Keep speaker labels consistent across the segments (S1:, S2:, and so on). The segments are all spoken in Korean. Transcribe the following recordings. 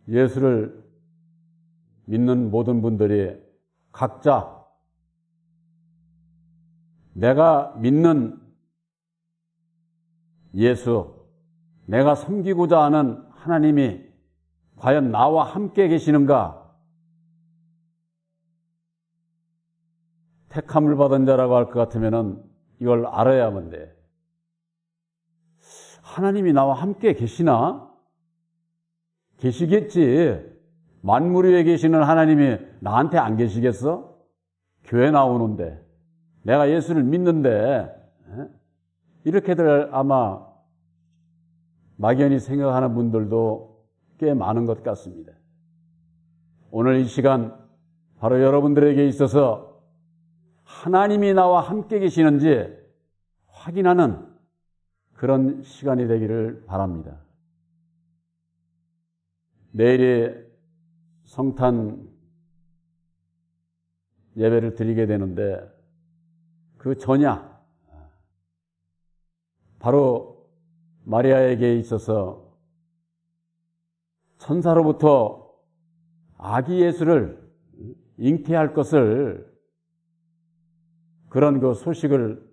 S1: 예수를 믿는 모든 분들이 각자 내가 믿는 예수, 내가 섬기고자 하는 하나님이 과연 나와 함께 계시는가? 택함을 받은 자라고 할 것 같으면 이걸 알아야만 돼. 하나님이 나와 함께 계시나? 계시겠지. 만물 위에 계시는 하나님이 나한테 안 계시겠어? 교회 나오는데, 내가 예수를 믿는데, 이렇게들 아마 막연히 생각하는 분들도 꽤 많은 것 같습니다. 오늘 이 시간 바로 여러분들에게 있어서 하나님이 나와 함께 계시는지 확인하는 그런 시간이 되기를 바랍니다. 내일이 성탄 예배를 드리게 되는데 그 전야 바로 마리아에게 있어서 천사로부터 아기 예수를 잉태할 것을 그런 그 소식을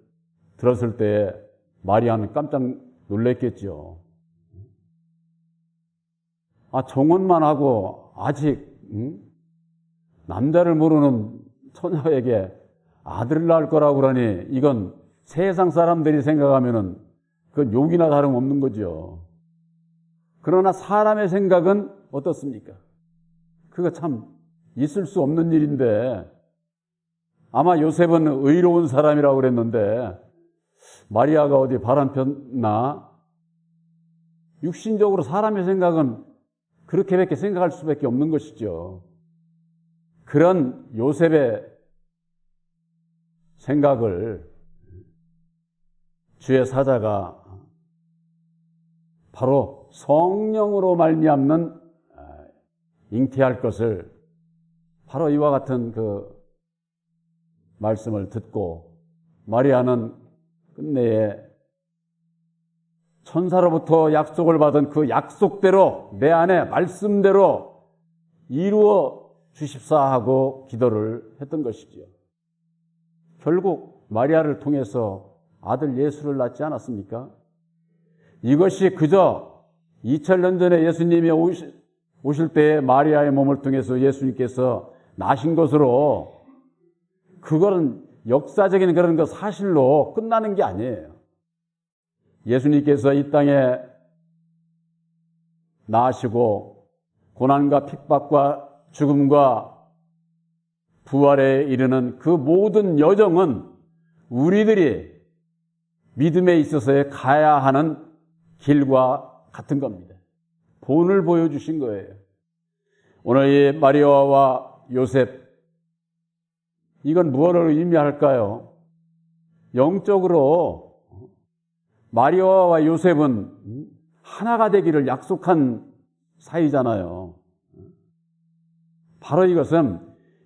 S1: 들었을 때 마리아는 깜짝 놀랐겠죠. 정언만 하고 아직 남자를 모르는 처녀에게 아들을 낳을 거라고 그러니 이건 세상 사람들이 생각하면은 그건 욕이나 다름없는 거죠. 그러나 사람의 생각은 어떻습니까? 그거 참 있을 수 없는 일인데 아마 요셉은 의로운 사람이라고 그랬는데 마리아가 어디 바람 폈나? 육신적으로 사람의 생각은 그렇게밖에 생각할 수밖에 없는 것이죠. 그런 요셉의 생각을 주의 사자가 바로 성령으로 말미암는 잉태할 것을 바로 이와 같은 그 말씀을 듣고 마리아는 끝내에 천사로부터 약속을 받은 그 약속대로 내 안에 말씀대로 이루어 주십사 하고 기도를 했던 것이지요. 결국 마리아를 통해서 아들 예수를 낳지 않았습니까? 이것이 그저 2000년 전에 예수님이 오실 때에 마리아의 몸을 통해서 예수님께서 나신 것으로 그거는 역사적인 그런 거 사실로 끝나는 게 아니에요. 예수님께서 이 땅에 나시고 고난과 핍박과 죽음과 부활에 이르는 그 모든 여정은 우리들이 믿음에 있어서의 가야 하는 길과 같은 겁니다. 본을 보여주신 거예요. 오늘 이 마리아와 요셉, 이건 무엇을 의미할까요? 영적으로 마리아와 요셉은 하나가 되기를 약속한 사이잖아요. 바로 이것은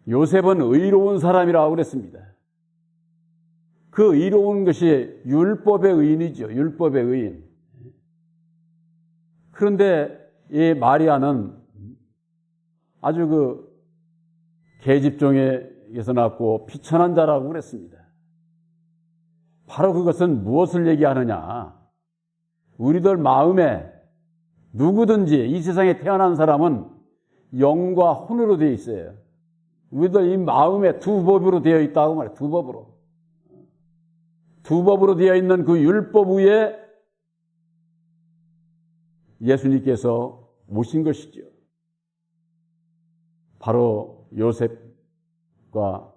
S1: 요셉은 의로운 사람이라고 그랬습니다. 그 의로운 것이 율법의 의인이죠. 율법의 의인. 그런데 이 마리아는 아주 그 계집종에게서 낳고 비천한 자라고 그랬습니다. 바로 그것은 무엇을 얘기하느냐? 우리들 마음에 누구든지 이 세상에 태어난 사람은 영과 혼으로 되어 있어요. 우리들 이 마음에 두 법으로 되어 있다고 말해요. 두 법으로. 두 법으로 되어 있는 그 율법 위에 예수님께서 오신 것이죠. 바로 요셉과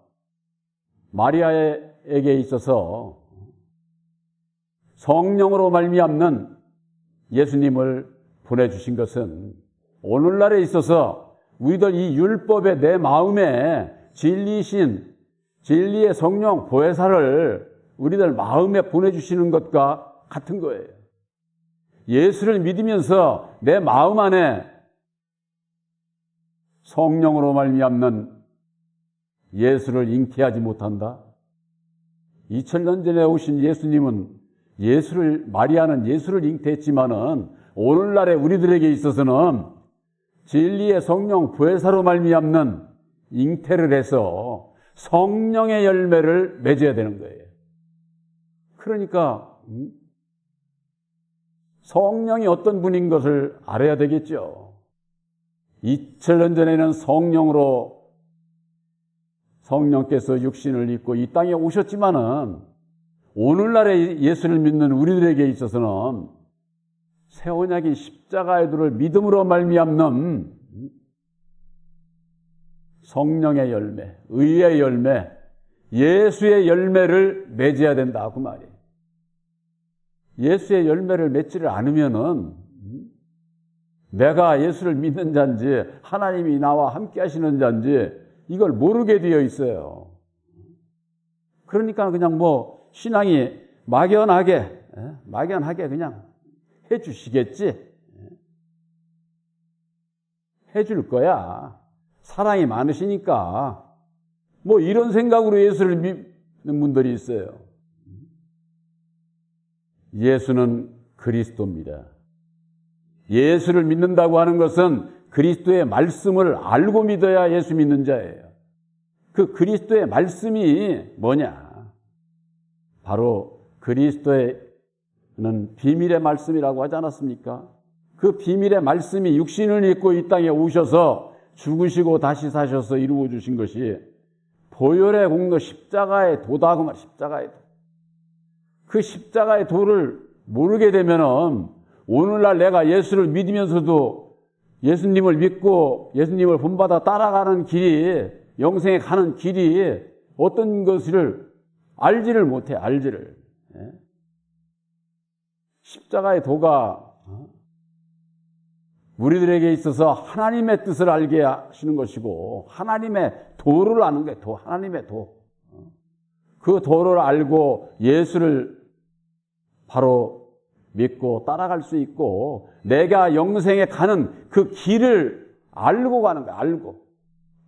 S1: 마리아에게 있어서 성령으로 말미암는 예수님을 보내주신 것은 오늘날에 있어서 우리들 이 율법의 내 마음에 진리이신 진리의 성령 보혜사를 우리들 마음에 보내주시는 것과 같은 거예요. 예수를 믿으면서 내 마음 안에 성령으로 말미암는 예수를 잉태하지 못한다. 2000년 전에 오신 예수님은 마리아는 예수를 잉태했지만은 오늘날의 우리들에게 있어서는 진리의 성령 보혜사로 말미암는 잉태를 해서 성령의 열매를 맺어야 되는 거예요. 그러니까 성령이 어떤 분인 것을 알아야 되겠죠. 2000년 전에는 성령께서 육신을 입고 이 땅에 오셨지만은 오늘날의 예수를 믿는 우리들에게 있어서는 새 언약인 십자가의 도를 믿음으로 말미암는 성령의 열매, 의의 열매, 예수의 열매를 맺어야 된다 그 말이에요. 예수의 열매를 맺지를 않으면은 내가 예수를 믿는 자인지 하나님이 나와 함께 하시는 자인지 이걸 모르게 되어 있어요. 그러니까 그냥 뭐 신앙이 막연하게 그냥 해주시겠지? 해줄 거야. 사랑이 많으시니까. 뭐 이런 생각으로 예수를 믿는 분들이 있어요. 예수는 그리스도입니다. 예수를 믿는다고 하는 것은 그리스도의 말씀을 알고 믿어야 예수 믿는 자예요. 그 그리스도의 말씀이 뭐냐? 바로 그리스도는 비밀의 말씀이라고 하지 않았습니까? 그 비밀의 말씀이 육신을 입고 이 땅에 오셔서 죽으시고 다시 사셔서 이루어 주신 것이 보혈의 공로 십자가의 도다 그 말. 십자가의 도. 그 십자가의 도를 모르게 되면은 오늘날 내가 예수를 믿으면서도 예수님을 믿고 예수님을 본받아 따라가는 길이, 영생에 가는 길이 어떤 것을 알지를 못해. 십자가의 도가 우리들에게 있어서 하나님의 뜻을 알게 하시는 것이고 하나님의 도를 아는 거예요. 도, 하나님의 도. 그 도를 알고 예수를 바로 믿고 따라갈 수 있고 내가 영생에 가는 그 길을 알고 가는 거야.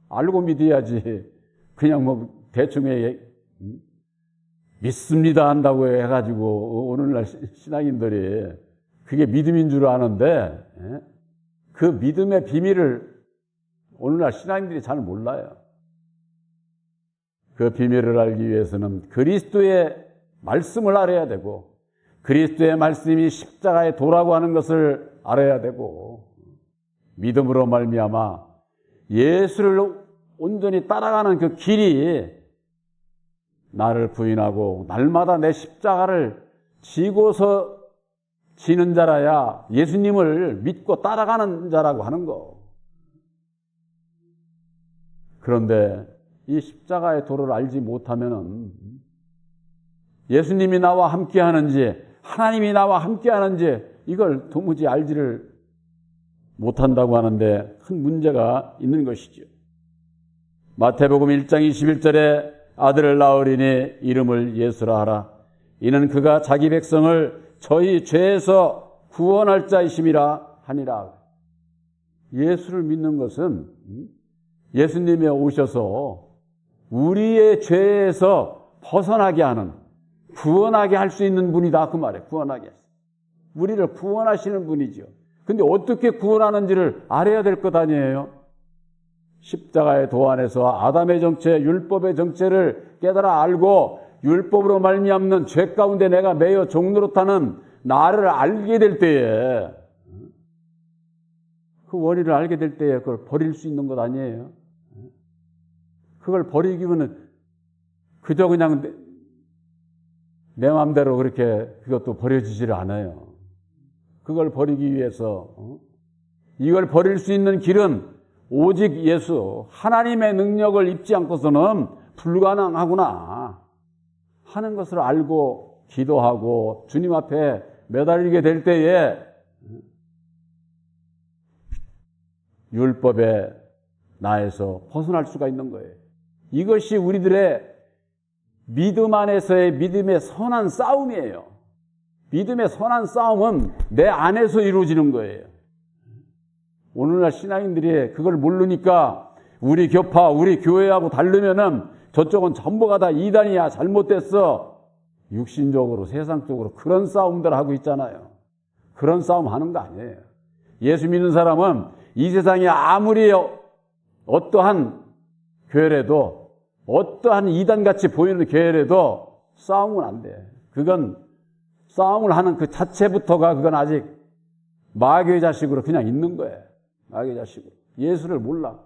S1: 알고 믿어야지. 그냥 뭐 대충 믿습니다 한다고 해가지고 오늘날 신앙인들이 그게 믿음인 줄 아는데 그 믿음의 비밀을 오늘날 신앙인들이 잘 몰라요. 그 비밀을 알기 위해서는 그리스도의 말씀을 알아야 되고 그리스도의 말씀이 십자가의 도라고 하는 것을 알아야 되고 믿음으로 말미암아 예수를 온전히 따라가는 그 길이 나를 부인하고 날마다 내 십자가를 지고서 지는 자라야 예수님을 믿고 따라가는 자라고 하는 거. 그런데 이 십자가의 도를 알지 못하면은 예수님이 나와 함께 하는지 하나님이 나와 함께 하는지 이걸 도무지 알지를 못한다고 하는데 큰 문제가 있는 것이죠. 마태복음 1장 21절에 아들을 낳으리니 이름을 예수라 하라. 이는 그가 자기 백성을 저희 죄에서 구원할 자이심이라 하니라. 예수를 믿는 것은 예수님이 오셔서 우리의 죄에서 벗어나게 하는, 구원하게 할 수 있는 분이다 그 말이에요. 구원하게. 우리를 구원하시는 분이죠. 근데 어떻게 구원하는지를 알아야 될 것 아니에요? 십자가의 도 안에서 아담의 정체, 율법의 정체를 깨달아 알고 율법으로 말미암는 죄 가운데 내가 매여 종노릇하는 나를 알게 될 때에 그 원리를 알게 될 때에 그걸 버릴 수 있는 것 아니에요? 그걸 버리기는 그저 그냥 내 마음대로 그렇게 그것도 버려지지를 않아요. 그걸 버리기 위해서 이걸 버릴 수 있는 길은 오직 예수, 하나님의 능력을 입지 않고서는 불가능하구나 하는 것을 알고 기도하고 주님 앞에 매달리게 될 때에 율법의 나에서 벗어날 수가 있는 거예요. 이것이 우리들의 믿음 안에서의 믿음의 선한 싸움이에요. 믿음의 선한 싸움은 내 안에서 이루어지는 거예요. 오늘날 신앙인들이 그걸 모르니까 우리 교파, 우리 교회하고 다르면은 저쪽은 전부가 다 이단이야, 잘못됐어. 육신적으로, 세상적으로 그런 싸움들 하고 있잖아요. 그런 싸움 하는 거 아니에요. 예수 믿는 사람은 이 세상에 아무리 어떠한 교회라도, 어떠한 이단같이 보이는 교회라도 싸움은 안 돼. 그건 싸움을 하는 그 자체부터가 그건 아직 마귀의 자식으로 그냥 있는 거예요. 마귀의 자식으로. 예수를 몰라.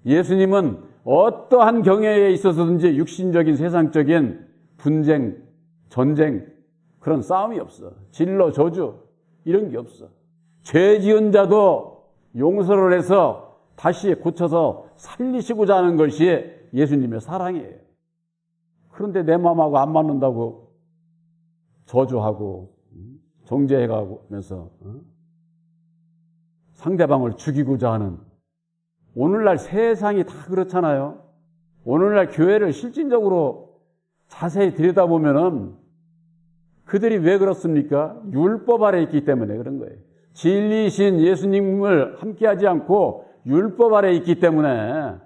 S1: 예수님은 어떠한 경애에 있어서든지 육신적인 세상적인 분쟁, 전쟁, 그런 싸움이 없어. 진로, 저주 이런 게 없어. 죄 지은 자도 용서를 해서 다시 고쳐서 살리시고자 하는 것이 예수님의 사랑이에요. 그런데 내 마음하고 안 맞는다고 저주하고 정죄해가면서 상대방을 죽이고자 하는, 오늘날 세상이 다 그렇잖아요. 오늘날 교회를 실질적으로 자세히 들여다보면은 그들이 왜 그렇습니까? 율법 아래 있기 때문에 그런 거예요. 진리이신 예수님을 함께하지 않고 율법 아래 있기 때문에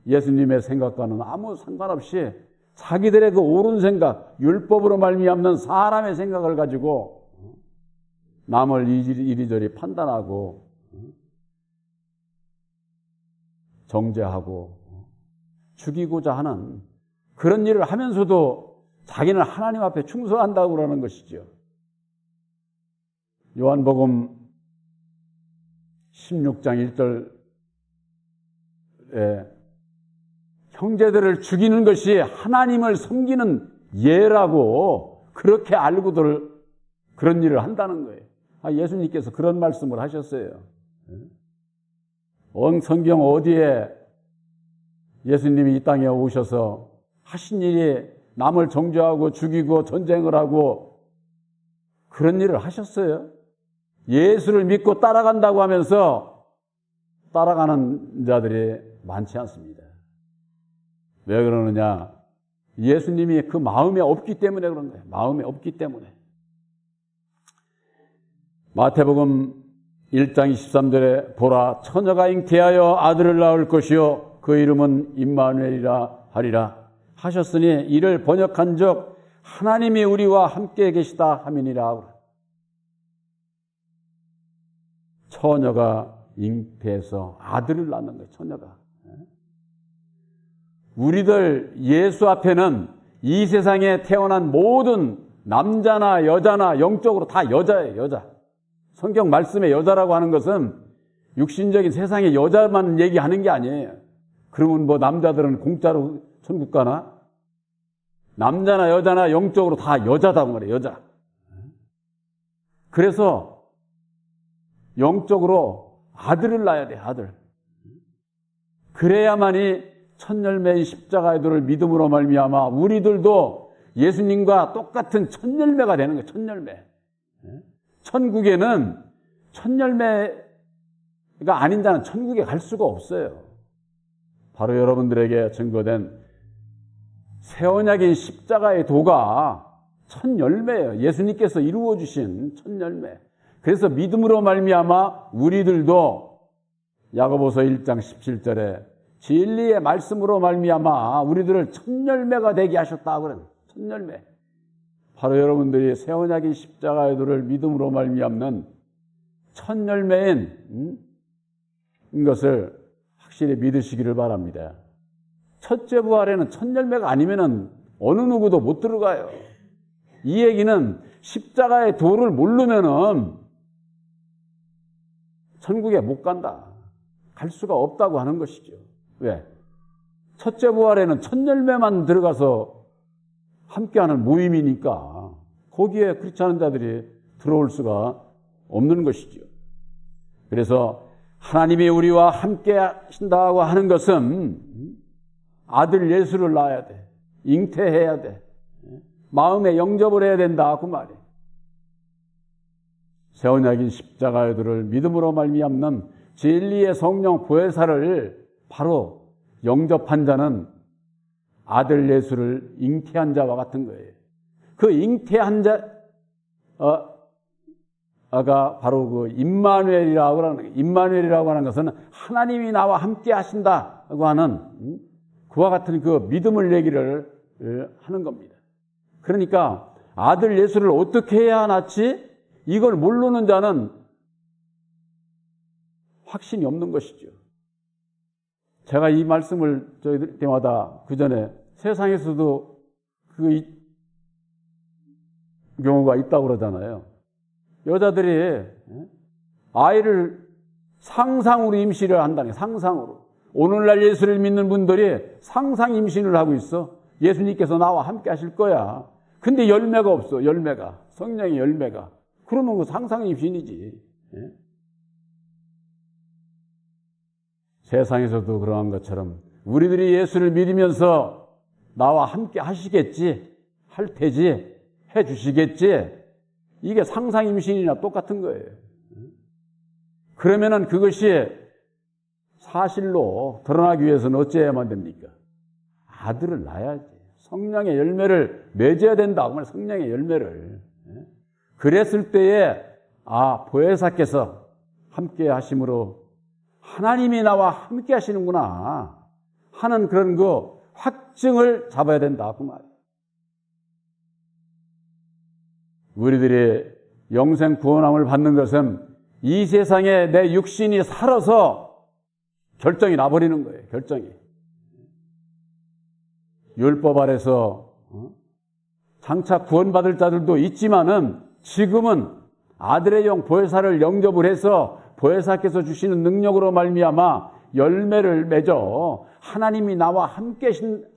S1: 예수님의 생각과는 아무 상관없이 자기들의 그 옳은 생각, 율법으로 말미암는 사람의 생각을 가지고 남을 이리저리 판단하고 정죄하고 죽이고자 하는 그런 일을 하면서도 자기는 하나님 앞에 충성한다고 그러는 것이죠. 요한복음 16장 1절에 형제들을 죽이는 것이 하나님을 섬기는 예라고 그렇게 알고들 그런 일을 한다는 거예요. 예수님께서 그런 말씀을 하셨어요. 성경 어디에 예수님이 이 땅에 오셔서 하신 일이 남을 정죄하고 죽이고 전쟁을 하고 그런 일을 하셨어요? 예수를 믿고 따라간다고 하면서 따라가는 자들이 많지 않습니다. 왜 그러느냐? 예수님이 그 마음에 없기 때문에 그런 거예요. 마음에 없기 때문에. 마태복음 1장 23절에 보라, 처녀가 잉태하여 아들을 낳을 것이요 그 이름은 임마누엘이라 하리라 하셨으니 이를 번역한 적 하나님이 우리와 함께 계시다 함이니라. 처녀가 잉태해서 아들을 낳는 거예요. 처녀가. 우리들 예수 앞에는 이 세상에 태어난 모든 남자나 여자나 영적으로 다 여자예요. 여자. 성경 말씀에 여자라고 하는 것은 육신적인 세상의 여자만 얘기하는 게 아니에요. 그러면 뭐 남자들은 공짜로 천국 가나? 남자나 여자나 영적으로 다 여자다 말이에요. 여자. 그래서 영적으로 아들을 낳아야 돼. 아들. 그래야만이 첫 열매인 십자가의 도를 믿음으로 말미암아 우리들도 예수님과 똑같은 첫 열매가 되는 거예요. 첫 열매. 천국에는 첫 열매가 아닌 자는 천국에 갈 수가 없어요. 바로 여러분들에게 증거된 새 언약인 십자가의 도가 첫 열매예요. 예수님께서 이루어 주신 첫 열매. 그래서 믿음으로 말미암아 우리들도 야고보서 1장 17절에 진리의 말씀으로 말미암아 우리들을 첫 열매가 되게 하셨다 그래요. 첫 열매. 바로 여러분들이 새 언약인 십자가의 도를 믿음으로 말미암는 첫 열매인 것을 확실히 믿으시기를 바랍니다. 첫째 부활에는 첫 열매가 아니면은 어느 누구도 못 들어가요. 이 얘기는 십자가의 도를 모르면은 천국에 못 간다. 갈 수가 없다고 하는 것이죠. 왜? 첫째 부활에는 첫 열매만 들어가서 함께하는 모임이니까 거기에 그렇지 않은 자들이 들어올 수가 없는 것이죠. 그래서 하나님이 우리와 함께 하신다고 하는 것은 아들 예수를 낳아야 돼. 잉태해야 돼. 마음에 영접을 해야 된다. 그 말이에요. 새 언약인 십자가의 도를 믿음으로 말미암는 진리의 성령 보혜사를 바로 영접한 자는 아들 예수를 잉태한 자와 같은 거예요. 그 잉태한 자가 바로 그 임마누엘이라고 하는 거예요. 임마누엘이라고 하는 것은 하나님이 나와 함께 하신다고 하는 그와 같은 그 믿음을 얘기를 하는 겁니다. 그러니까 아들 예수를 어떻게 해야 낳지? 이걸 모르는 자는 확신이 없는 것이죠. 제가 이 말씀을 저희들 때마다 그 전에 세상에서도 그 경우가 있다고 그러잖아요. 여자들이 아이를 상상으로 임신을 한다는 거예요. 상상으로. 오늘날 예수를 믿는 분들이 상상 임신을 하고 있어. 예수님께서 나와 함께 하실 거야. 근데 열매가 없어. 열매가. 성령의 열매가. 그러면 그 상상 임신이지. 세상에서도 그러한 것처럼 우리들이 예수를 믿으면서 나와 함께 하시겠지, 할 테지, 해 주시겠지, 이게 상상 임신이나 똑같은 거예요. 그러면은 그것이 사실로 드러나기 위해서는 어찌해야만 됩니까? 아들을 낳아야지. 성령의 열매를 맺어야 된다고 말해요. 성령의 열매를. 그랬을 때에 보혜사께서 함께 하심으로 하나님이 나와 함께 하시는구나 하는 그런 그 확증을 잡아야 된다 그 말이에요. 우리들이 영생 구원함을 받는 것은 이 세상에 내 육신이 살아서 결정이 나버리는 거예요. 결정이. 율법 아래서 장차 구원받을 자들도 있지만은 지금은 아들의 영 보혜사를 영접을 해서 보혜사께서 주시는 능력으로 말미암아 열매를 맺어 하나님이 나와 함께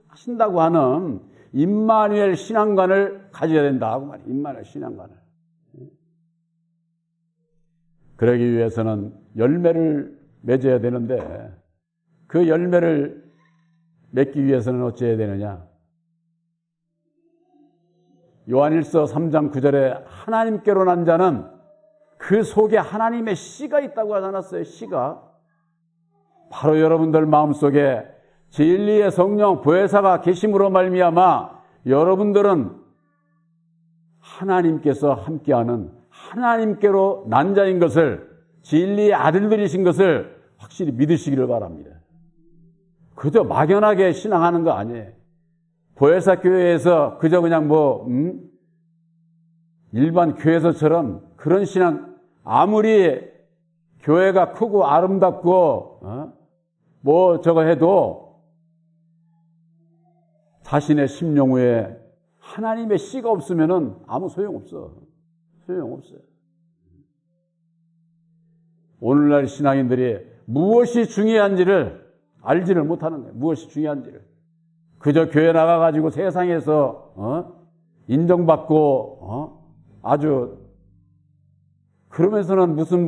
S1: 하신다고 하는 임마누엘 신앙관을 가져야 된다고 말이에요. 임마누엘 신앙관을. 그러기 위해서는 열매를 맺어야 되는데 그 열매를 맺기 위해서는 어찌해야 되느냐? 요한일서 3장 9절에 하나님께로 난 자는 그 속에 하나님의 씨가 있다고 하지 않았어요? 씨가. 바로 여러분들 마음속에 진리의 성령 보혜사가 계심으로 말미암아 여러분들은 하나님께서 함께하는 하나님께로 난 자인 것을, 진리의 아들들이신 것을 확실히 믿으시기를 바랍니다. 그저 막연하게 신앙하는 거 아니에요. 보혜사 교회에서 그저 그냥 일반 교회에서처럼 그런 신앙, 아무리 교회가 크고 아름답고 저거 해도 자신의 심령후에 하나님의 씨가 없으면은 아무 소용없어. 소용없어요. 오늘날 신앙인들이 무엇이 중요한지를 알지를 못하는 거예요. 무엇이 중요한지를. 그저 교회 나가가지고 세상에서 인정받고 아주 그러면서는 무슨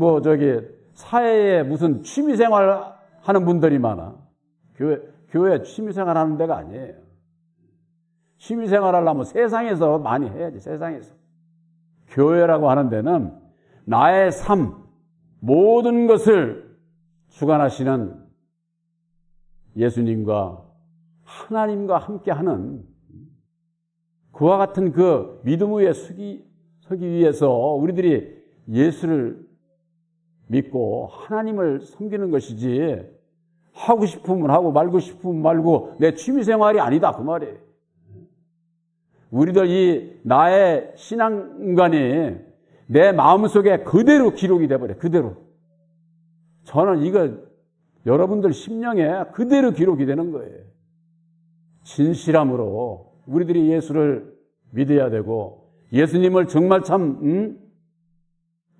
S1: 사회에 무슨 취미생활 하는 분들이 많아. 교회 취미생활 하는 데가 아니에요. 취미생활 하려면 세상에서 많이 해야지. 세상에서. 교회라고 하는 데는 나의 삶, 모든 것을 주관하시는 예수님과 하나님과 함께하는 그와 같은 그 믿음 위에 서기 위해서 우리들이 예수를 믿고 하나님을 섬기는 것이지 하고 싶으면 하고 말고 싶으면 말고 내 취미생활이 아니다 그 말이에요. 우리들 이 나의 신앙관이 내 마음속에 그대로 기록이 돼버려요. 그대로. 저는 이거 여러분들 심령에 그대로 기록이 되는 거예요. 진실함으로 우리들이 예수를 믿어야 되고 예수님을 정말 참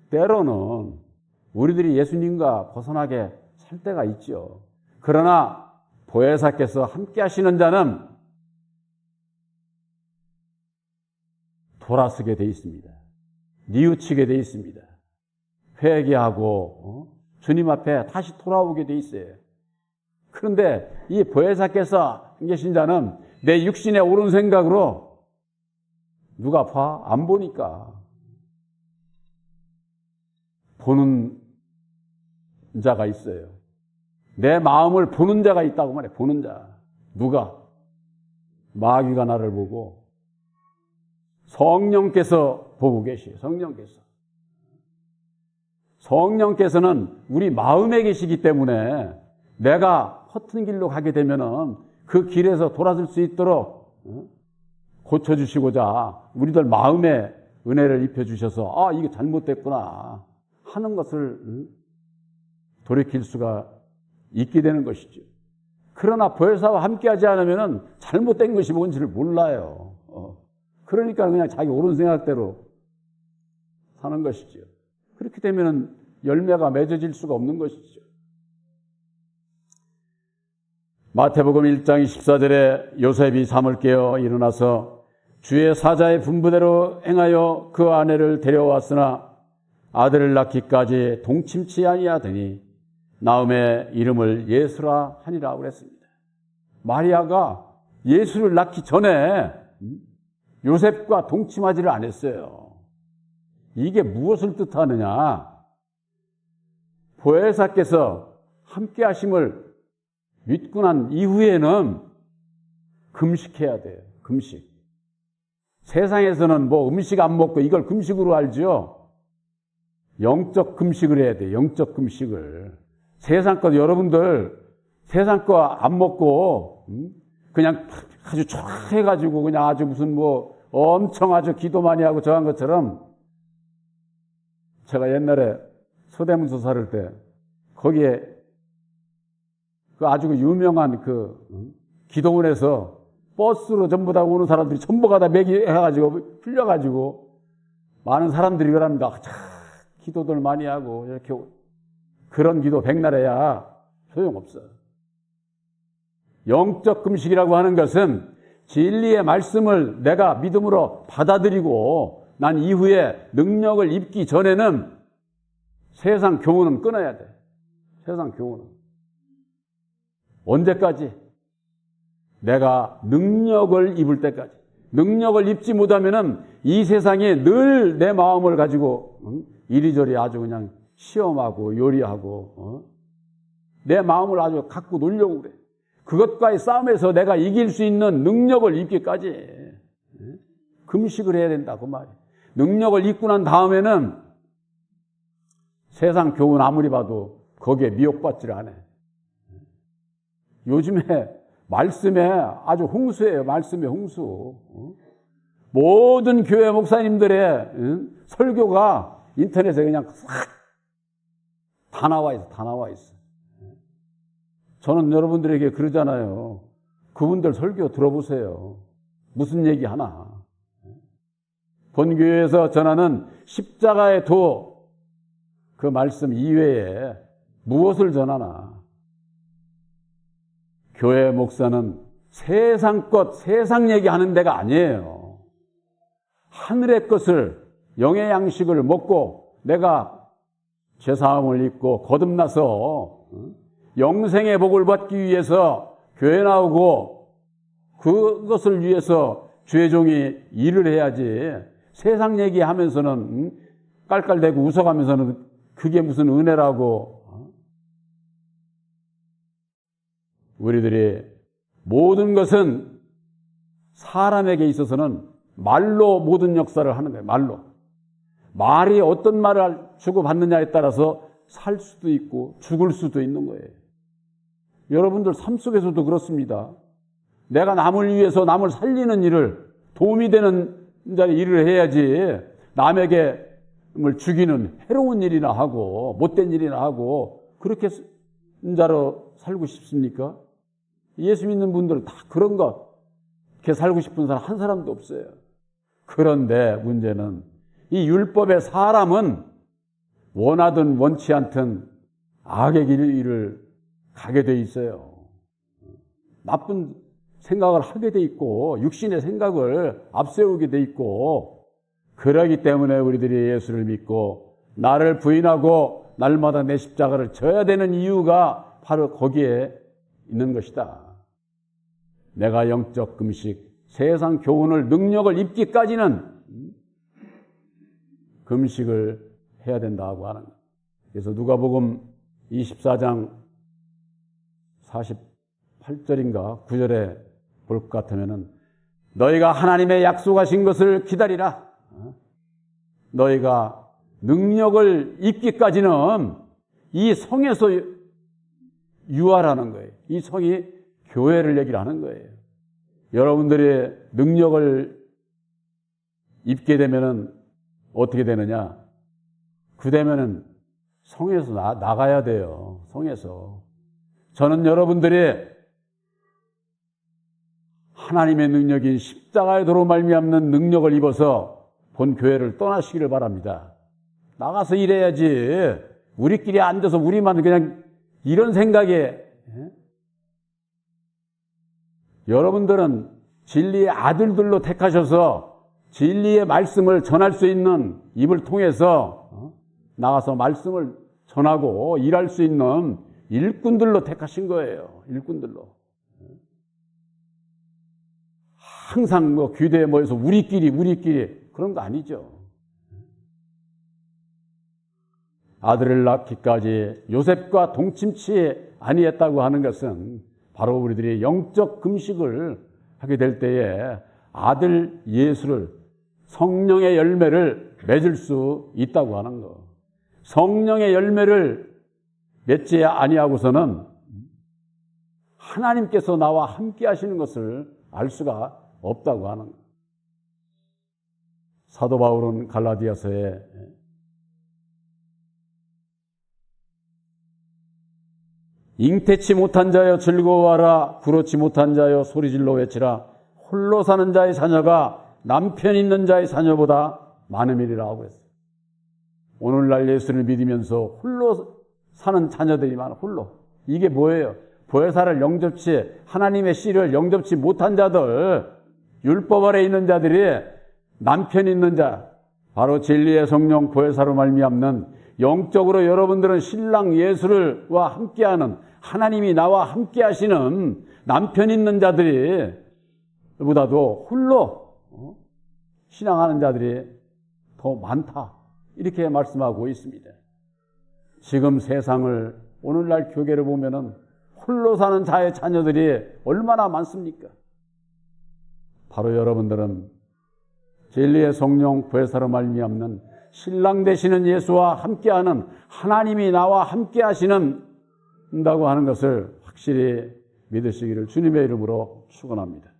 S1: 때로는 우리들이 예수님과 벗어나게 살 때가 있죠. 그러나 보혜사께서 함께 하시는 자는 돌아서게 돼 있습니다. 뉘우치게 돼 있습니다. 회개하고 주님 앞에 다시 돌아오게 돼 있어요. 그런데 이 보혜사께서 계신 자는 내 육신의 옳은 생각으로 누가 봐? 안 보니까. 보는 자가 있어요. 내 마음을 보는 자가 있다고 말해. 보는 자. 누가? 마귀가 나를 보고 성령께서 보고 계시요. 성령께서는 우리 마음에 계시기 때문에 내가 허튼 길로 가게 되면은 그 길에서 돌아설 수 있도록 고쳐주시고자 우리들 마음에 은혜를 입혀주셔서 이게 잘못됐구나 하는 것을 돌이킬 수가 있게 되는 것이죠. 그러나 보혜사와 함께하지 않으면 잘못된 것이 뭔지를 몰라요. 그러니까 그냥 자기 옳은 생각대로 사는 것이죠. 그렇게 되면 열매가 맺어질 수가 없는 것이죠. 마태복음 1장 24절에 요셉이 잠을 깨어 일어나서 주의 사자의 분부대로 행하여 그 아내를 데려왔으나 아들을 낳기까지 동침치 아니하더니 나음의 이름을 예수라 하니라 그랬습니다. 마리아가 예수를 낳기 전에 요셉과 동침하지를 않았어요. 이게 무엇을 뜻하느냐? 보혜사께서 함께 하심을 믿고 난 이후에는 금식해야 돼요. 금식. 세상에서는 뭐 음식 안 먹고 이걸 금식으로 알죠? 영적 금식을 해야 돼요. 영적 금식을. 세상 거 여러분들 세상 거 안 먹고 그냥 아주 쫙 해가지고 그냥 아주 무슨 뭐 엄청 아주 기도 많이 하고 저한 것처럼 제가 옛날에 서대문서 살을 때 거기에 그 아주 유명한 그 기도원에서 버스로 전부 다 오는 사람들이 전부가 다 매기해가지고 풀려가지고 많은 사람들이 그럽니다. 기도들 많이 하고 이렇게 그런 기도 백날 해야 소용없어요. 영적 금식이라고 하는 것은 진리의 말씀을 내가 믿음으로 받아들이고 난 이후에 능력을 입기 전에는 세상 교훈은 끊어야 돼. 세상 교훈은. 언제까지? 내가 능력을 입을 때까지. 능력을 입지 못하면은 이 세상에 늘 내 마음을 가지고 이리저리 아주 그냥 시험하고 요리하고 내 마음을 아주 갖고 놀려고 그래. 그것과의 싸움에서 내가 이길 수 있는 능력을 입기까지 금식을 해야 된다 그 말이에요. 능력을 입고 난 다음에는 세상 교훈 아무리 봐도 거기에 미혹받지를 않아요. 요즘에 말씀에 아주 홍수예요. 말씀의 홍수. 모든 교회 목사님들의 설교가 인터넷에 그냥 다 나와 있어. 다 나와 있어. 저는 여러분들에게 그러잖아요. 그분들 설교 들어보세요. 무슨 얘기 하나. 본교회에서 전하는 십자가의 도 그 말씀 이외에 무엇을 전하나. 교회 목사는 세상 것, 세상 얘기하는 데가 아니에요. 하늘의 것을, 영의 양식을 먹고 내가 죄사함을 입고 거듭나서 영생의 복을 받기 위해서 교회 나오고 그것을 위해서 주의 종이 일을 해야지. 세상 얘기하면서는 깔깔대고 웃어가면서는 그게 무슨 은혜라고. 우리들이 모든 것은 사람에게 있어서는 말로 모든 역사를 하는 거예요. 말로. 말이 어떤 말을 주고받느냐에 따라서 살 수도 있고 죽을 수도 있는 거예요. 여러분들 삶 속에서도 그렇습니다. 내가 남을 위해서 남을 살리는 일을 도움이 되는 일을 해야지 남에게 죽이는 해로운 일이나 하고 못된 일이나 하고 그렇게 자로 살고 싶습니까? 예수 믿는 분들은 다 그런 거 그렇게 살고 싶은 사람 한 사람도 없어요. 그런데 문제는 이 율법의 사람은 원하든 원치 않든 악의 길을 가게 돼 있어요. 나쁜 생각을 하게 돼 있고 육신의 생각을 앞세우게 돼 있고 그러기 때문에 우리들이 예수를 믿고 나를 부인하고 날마다 내 십자가를 져야 되는 이유가 바로 거기에 있는 것이다. 내가 영적 금식, 세상 교훈을 능력을 입기까지는 금식을 해야 된다고 하는 거예요. 그래서 누가복음 24장 48절인가 9절에 볼 것 같으면은 너희가 하나님의 약속하신 것을 기다리라. 너희가 능력을 입기까지는 이 성에서 유하라는 거예요. 이 성이 교회를 얘기를 하는 거예요. 여러분들이 능력을 입게 되면은 어떻게 되느냐? 그 되면은 성에서 나가야 돼요. 성에서. 저는 여러분들이 하나님의 능력인 십자가의 도로 말미암는 능력을 입어서 본 교회를 떠나시기를 바랍니다. 나가서 일해야지. 우리끼리 앉아서 우리만 그냥 이런 생각에 여러분들은 진리의 아들들로 택하셔서 진리의 말씀을 전할 수 있는 입을 통해서 나가서 말씀을 전하고 일할 수 있는 일꾼들로 택하신 거예요. 일꾼들로. 항상 뭐 귀대에 모여서 우리끼리 그런 거 아니죠. 아들을 낳기까지 요셉과 동침치 아니했다고 하는 것은 바로 우리들이 영적 금식을 하게 될 때에 아들 예수를 성령의 열매를 맺을 수 있다고 하는 거. 성령의 열매를 맺지 아니하고서는 하나님께서 나와 함께 하시는 것을 알 수가 없다고 하는 거. 사도 바울은 갈라디아서에 잉태치 못한 자여 즐거워하라, 부르지 못한 자여 소리질러 외치라. 홀로 사는 자의 자녀가 남편 있는 자의 자녀보다 많음이리라 하고 했어요. 오늘날 예수를 믿으면서 홀로 사는 자녀들이 많아. 홀로. 이게 뭐예요? 보혜사를 영접치, 하나님의 씨를 영접치 못한 자들, 율법 아래 있는 자들이 남편 있는 자, 바로 진리의 성령 보혜사로 말미암는 영적으로 여러분들은 신랑 예수와 함께하는 하나님이 나와 함께 하시는 남편 있는 자들이 보다도 홀로 신앙하는 자들이 더 많다. 이렇게 말씀하고 있습니다. 지금 세상을 오늘날 교계를 보면은 홀로 사는 자의 자녀들이 얼마나 많습니까? 바로 여러분들은 진리의 성령 보혜사로 말미암는 신랑 되시는 예수와 함께하는 하나님이 나와 함께 하시는다고 하는 것을 확실히 믿으시기를 주님의 이름으로 축원합니다.